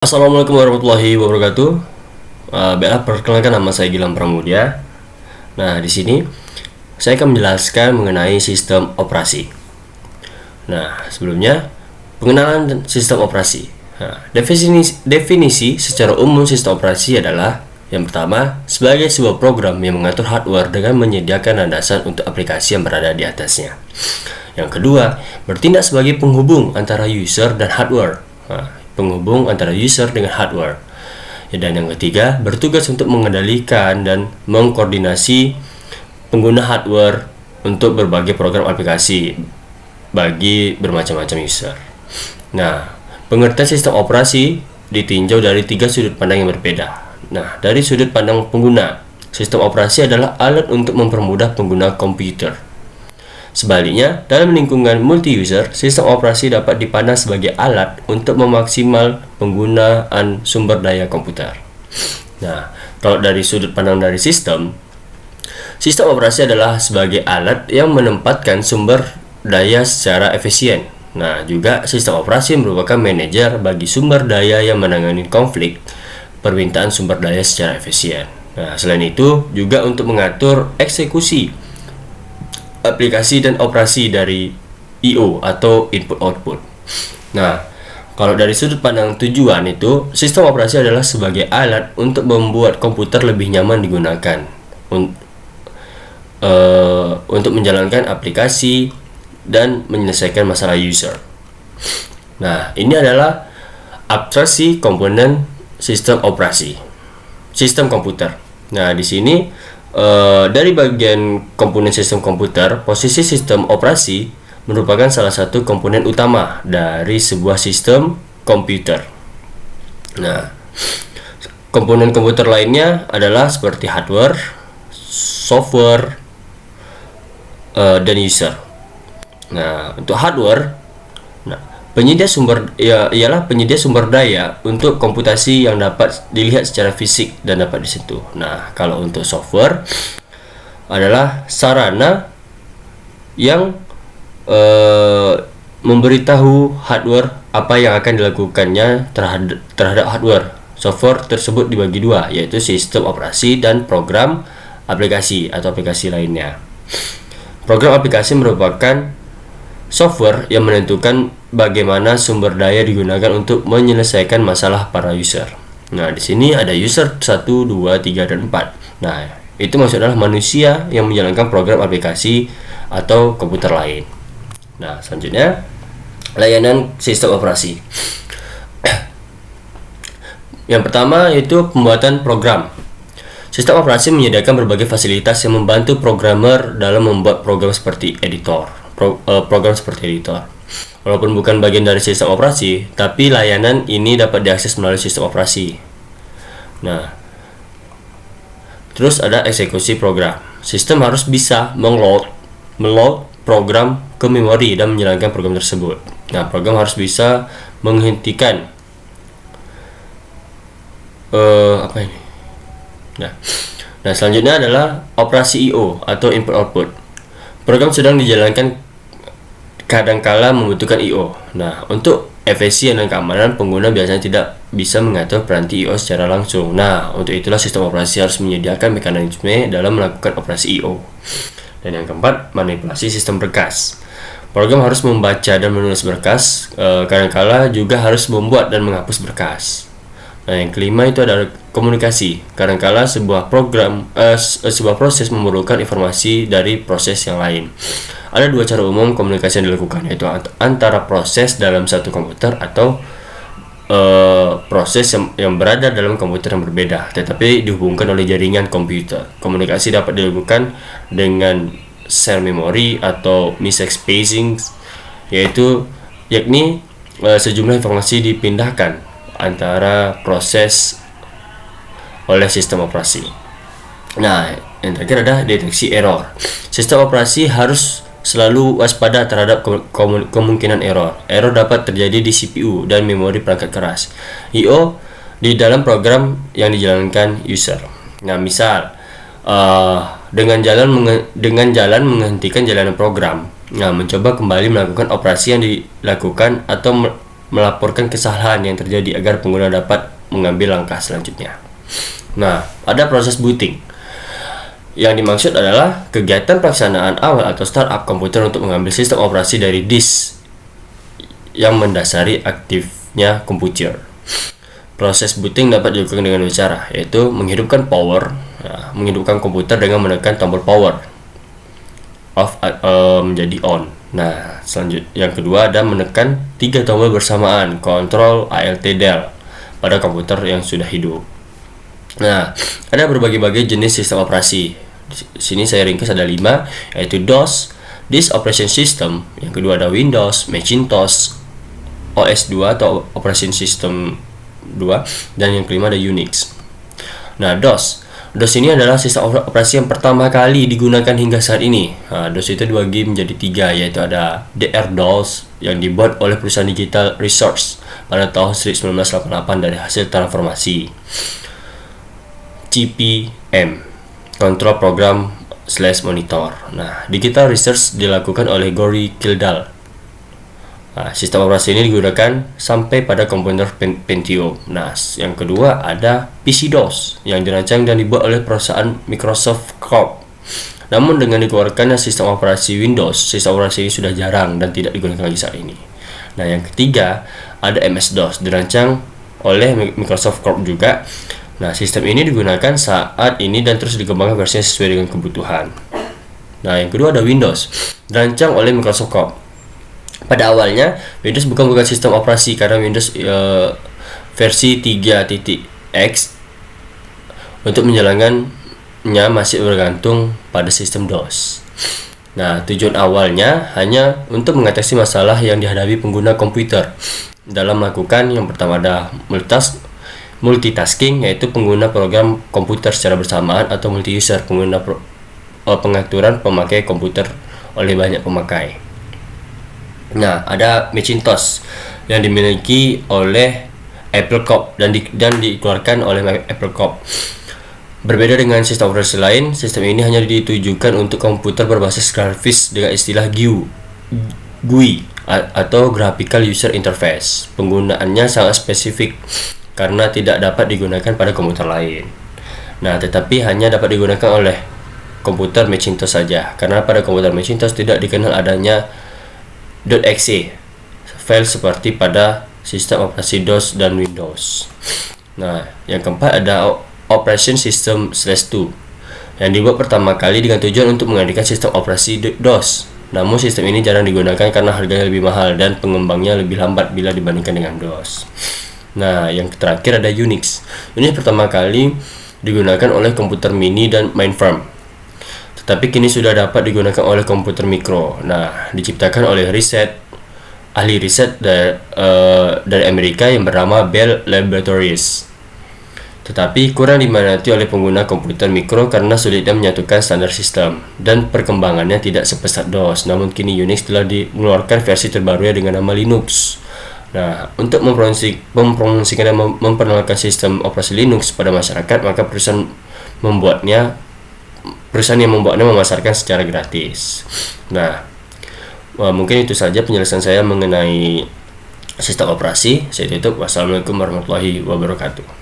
Assalamualaikum warahmatullahi wabarakatuh. Perkenalkan, nama saya Gilang Pramudia. Nah, di sini saya akan menjelaskan mengenai sistem operasi. Nah, sebelumnya pengenalan sistem operasi. Nah, definisi secara umum sistem operasi adalah yang pertama, sebagai sebuah program yang mengatur hardware dengan menyediakan landasan untuk aplikasi yang berada di atasnya. Yang kedua, bertindak sebagai penghubung antara user dan hardware. Penghubung antara user dengan hardware. Dan yang ketiga, bertugas untuk mengendalikan dan mengkoordinasi pengguna hardware untuk berbagai program aplikasi bagi bermacam-macam user. Nah, pengertian sistem operasi ditinjau dari tiga sudut pandang yang berbeda. Nah, dari sudut pandang pengguna, sistem operasi adalah alat untuk mempermudah pengguna komputer. Sebaliknya, dalam lingkungan multi-user, sistem operasi dapat dipandang sebagai alat untuk memaksimal penggunaan sumber daya komputer. Nah, kalau dari sudut pandang dari sistem operasi adalah sebagai alat yang menempatkan sumber daya secara efisien. Nah, juga sistem operasi merupakan manajer bagi sumber daya yang menangani konflik permintaan sumber daya secara efisien. Nah, selain itu, juga untuk mengatur eksekusi aplikasi dan operasi dari I/O atau input output. Nah, kalau dari sudut pandang tujuan itu, sistem operasi adalah sebagai alat untuk membuat komputer lebih nyaman digunakan untuk menjalankan aplikasi dan menyelesaikan masalah user. Nah, ini adalah abstraksi komponen sistem operasi sistem komputer. Nah, di sini dari bagian komponen sistem komputer, posisi sistem operasi merupakan salah satu komponen utama dari sebuah sistem komputer. Nah, komponen komputer lainnya adalah seperti hardware, software, dan user. Nah, untuk hardware, penyedia sumber daya untuk komputasi yang dapat dilihat secara fisik dan dapat disentuh. Nah, kalau untuk software adalah sarana yang memberitahu hardware apa yang akan dilakukannya terhadap hardware. Software tersebut dibagi dua, yaitu sistem operasi dan program aplikasi atau aplikasi lainnya. Program aplikasi merupakan software yang menentukan bagaimana sumber daya digunakan untuk menyelesaikan masalah para user. Nah, di sini ada user 1, 2, 3, dan 4. Nah, itu maksudnya adalah manusia yang menjalankan program aplikasi atau komputer lain. Nah, selanjutnya layanan sistem operasi. Yang pertama yaitu pembuatan program. Sistem operasi menyediakan berbagai fasilitas yang membantu programmer dalam membuat program seperti editor. Walaupun bukan bagian dari sistem operasi, tapi layanan ini dapat diakses melalui sistem operasi. Nah, terus ada eksekusi program. Sistem harus bisa meload program ke memori dan menjalankan program tersebut. Nah, program harus bisa menghentikan Nah, selanjutnya adalah operasi I/O atau input output. Program sedang dijalankan kadangkala membutuhkan I/O. Nah, untuk efisien dan keamanan, pengguna biasanya tidak bisa mengatur peranti I/O secara langsung. Nah, untuk itulah sistem operasi harus menyediakan mekanisme dalam melakukan operasi I/O. Dan yang keempat, manipulasi sistem berkas. Program harus membaca dan menulis berkas, kadangkala juga harus membuat dan menghapus berkas. Nah, yang kelima itu adalah komunikasi. Kadangkala sebuah proses memerlukan informasi dari proses yang lain. Ada dua cara umum komunikasi yang dilakukan, yaitu antara proses dalam satu komputer atau proses yang berada dalam komputer yang berbeda, tetapi dihubungkan oleh jaringan komputer. Komunikasi dapat dilakukan dengan share memori atau message spacing, yakni sejumlah informasi dipindahkan antara proses oleh sistem operasi. Nah, yang terakhir adalah deteksi error. Sistem operasi harus selalu waspada terhadap kemungkinan error. Error dapat terjadi di CPU dan memori perangkat keras, I/O di dalam program yang dijalankan user. Nah, misal dengan jalan menghentikan jalanan program. Nah, mencoba kembali melakukan operasi yang dilakukan atau melaporkan kesalahan yang terjadi agar pengguna dapat mengambil langkah selanjutnya. Nah, ada proses booting. Yang dimaksud adalah kegiatan pelaksanaan awal atau startup komputer untuk mengambil sistem operasi dari disk yang mendasari aktifnya komputer. Proses booting dapat dilakukan dengan dua cara, yaitu menghidupkan menghidupkan komputer dengan menekan tombol power off menjadi on. Nah, yang kedua ada menekan 3 tombol bersamaan, Ctrl Alt Del pada komputer yang sudah hidup. Nah, ada berbagai-bagai jenis sistem operasi. Di sini saya ringkas ada 5, yaitu DOS, Disk Operation System. Yang kedua ada Windows, Macintosh, OS2 atau Operation System 2, dan yang kelima ada Unix. Nah, DOS ini adalah sistem operasi yang pertama kali digunakan hingga saat ini. DOS itu dibagi menjadi 3, yaitu ada DR-DOS yang dibuat oleh perusahaan Digital Resource pada tahun 1988 dari hasil transformasi. CP/M, Control Program / Monitor. Nah, Digital Research dilakukan oleh Gary Kildall. Sistem operasi ini digunakan sampai pada komputer Pentium. Nah, yang kedua ada PC-DOS yang dirancang dan dibuat oleh perusahaan Microsoft Corp. Namun dengan dikeluarkannya sistem operasi Windows, sistem operasi ini sudah jarang dan tidak digunakan lagi saat ini. Nah, yang ketiga ada MS-DOS dirancang oleh Microsoft Corp juga. Nah, sistem ini digunakan saat ini dan terus dikembangkan versinya sesuai dengan kebutuhan. Nah, yang kedua ada Windows dirancang oleh Microsoft Corp. Pada awalnya, Windows bukan sistem operasi karena Windows versi 3.x untuk menjalankannya masih bergantung pada sistem DOS. Nah, tujuan awalnya hanya untuk mengatasi masalah yang dihadapi pengguna komputer dalam melakukan yang pertama ada multitasking, yaitu pengguna program komputer secara bersamaan, atau multi-user, pengaturan pemakai komputer oleh banyak pemakai. Nah, ada Macintosh yang dimiliki oleh Apple Corp dan dikeluarkan oleh Apple Corp. Berbeda dengan sistem operasi lain, sistem ini hanya ditujukan untuk komputer berbasis grafis dengan istilah GUI atau Graphical User Interface. Penggunaannya sangat spesifik karena tidak dapat digunakan pada komputer lain. Nah, tetapi hanya dapat digunakan oleh komputer Macintosh saja, karena pada komputer Macintosh tidak dikenal adanya .exe file seperti pada sistem operasi DOS dan Windows. Nah, yang keempat ada Operation System /2 yang dibuat pertama kali dengan tujuan untuk menggantikan sistem operasi DOS. Namun sistem ini jarang digunakan karena harganya lebih mahal dan pengembangnya lebih lambat bila dibandingkan dengan DOS. Nah, yang terakhir ada Unix. Unix pertama kali digunakan oleh komputer mini dan mainframe, tetapi kini sudah dapat digunakan oleh komputer mikro. Nah, diciptakan oleh ahli riset dari Amerika yang bernama Bell Laboratories, tetapi kurang diminati oleh pengguna komputer mikro karena sulitnya menyatukan standar sistem dan perkembangannya tidak sepesat DOS. Namun kini Unix telah mengeluarkan versi terbarunya dengan nama Linux. Nah, untuk mempromosikan dan memperkenalkan sistem operasi Linux pada masyarakat, maka perusahaan yang membuatnya memasarkan secara gratis. Nah, mungkin itu saja penjelasan saya mengenai sistem operasi. Saya tutup. Wassalamualaikum warahmatullahi wabarakatuh.